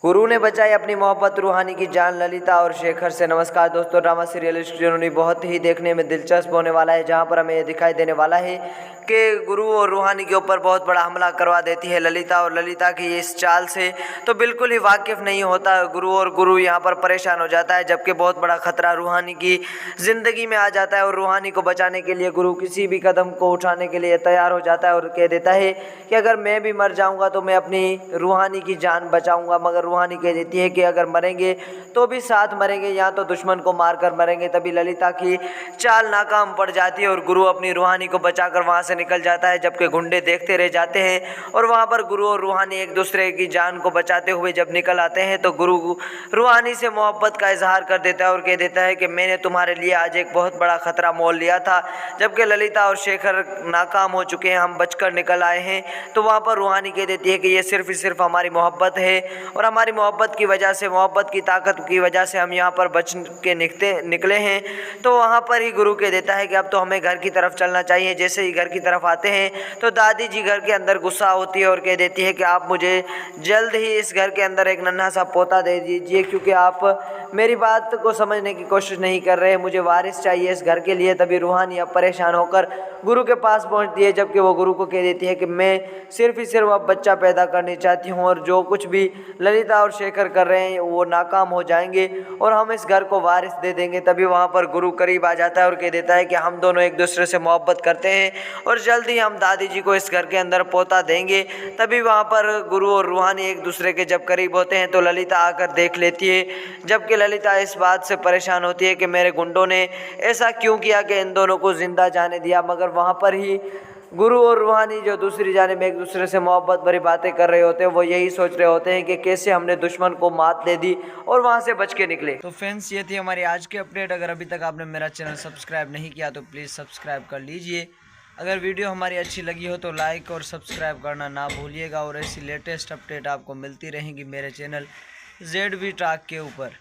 गुरु ने बचाई अपनी मोहब्बत रूहानी की जान ललिता और शेखर से। नमस्कार दोस्तों, ड्रामा सीरियल जर्नी बहुत ही देखने में दिलचस्प होने वाला है, जहां पर हमें यह दिखाई देने वाला है कि गुरु और रूहानी के ऊपर बहुत बड़ा हमला करवा देती है ललिता, और ललिता की इस चाल से तो बिल्कुल ही वाकिफ नहीं होता गुरु, और गुरु यहाँ पर परेशान हो जाता है, जबकि बहुत बड़ा खतरा रूहानी की ज़िंदगी में आ जाता है। और रूहानी को बचाने के लिए गुरु किसी भी कदम को उठाने के लिए तैयार हो जाता है और कह देता है कि अगर मैं भी मर जाऊँगा तो मैं अपनी रूहानी की जान बचाऊँगा। मगर रूहानी कह देती है कि अगर मरेंगे तो भी साथ मरेंगे, या तो दुश्मन को मारकर मरेंगे। तभी ललिता की चाल नाकाम पड़ जाती है और गुरु अपनी रूहानी को बचाकर वहाँ से निकल जाता है, जबकि गुंडे देखते रह जाते हैं। और वहाँ पर गुरु और रूहानी एक दूसरे की जान को बचाते हुए जब निकल आते हैं तो गुरु रूहानी से मोहब्बत का इजहार कर देता है और कह देता है कि मैंने तुम्हारे लिए आज एक बहुत बड़ा खतरा मोल लिया था, जबकि ललिता और शेखर नाकाम हो चुके हैं, हम बचकर निकल आए हैं। तो वहाँ पर रूहानी कह देती है कि ये सिर्फ ही सिर्फ हमारी मोहब्बत है, और हमारी मोहब्बत की वजह से, मोहब्बत की ताकत की वजह से हम यहाँ पर बच के निकले हैं। तो वहाँ पर ही गुरु कह देता है कि अब तो हमें घर की तरफ चलना चाहिए। जैसे ही घर की तरफ आते हैं तो दादी जी घर के अंदर गुस्सा होती है और कह देती है कि आप मुझे जल्द ही इस घर के अंदर एक नन्हा सा पोता दे दीजिए, क्योंकि आप मेरी बात को समझने की कोशिश नहीं कर रहे, मुझे वारिस चाहिए इस घर के लिए। तभी रूहानी अब परेशान होकर गुरु के पास पहुंचती है, जबकि वो गुरु को कह देती है कि मैं सिर्फ ही सिर्फ अब बच्चा पैदा करनी चाहती हूँ, और जो कुछ भी ललिता और शेखर कर रहे हैं वो नाकाम हो जाएंगे और हम इस घर को वारिस दे देंगे। तभी वहाँ पर गुरु करीब आ जाता है और कह देता है कि हम दोनों एक दूसरे से मोहब्बत करते हैं और जल्द ही हम दादी जी को इस घर के अंदर पोता देंगे। तभी वहाँ पर गुरु और रूहानी एक दूसरे के जब करीब होते हैं तो ललिता आकर देख लेती है, जबकि ललिता इस बात से परेशान होती है कि मेरे गुंडों ने ऐसा क्यों किया कि इन दोनों को जिंदा जाने दिया। मगर वहाँ पर ही गुरु और रूहानी जो दूसरी जानिब एक दूसरे से मोहब्बत भरी बातें कर रहे होते हैं, वो यही सोच रहे होते हैं कि कैसे हमने दुश्मन को मात दे दी और वहाँ से बच के निकले। तो फ्रेंड्स, ये थी हमारी आज की अपडेट। अगर अभी तक आपने मेरा चैनल सब्सक्राइब नहीं किया तो प्लीज़ सब्सक्राइब कर लीजिए। अगर वीडियो हमारी अच्छी लगी हो तो लाइक और सब्सक्राइब करना ना भूलिएगा, और ऐसी लेटेस्ट अपडेट आपको मिलती रहेंगी मेरे चैनल ZV टॉक के ऊपर।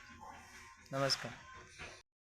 नमस्कार।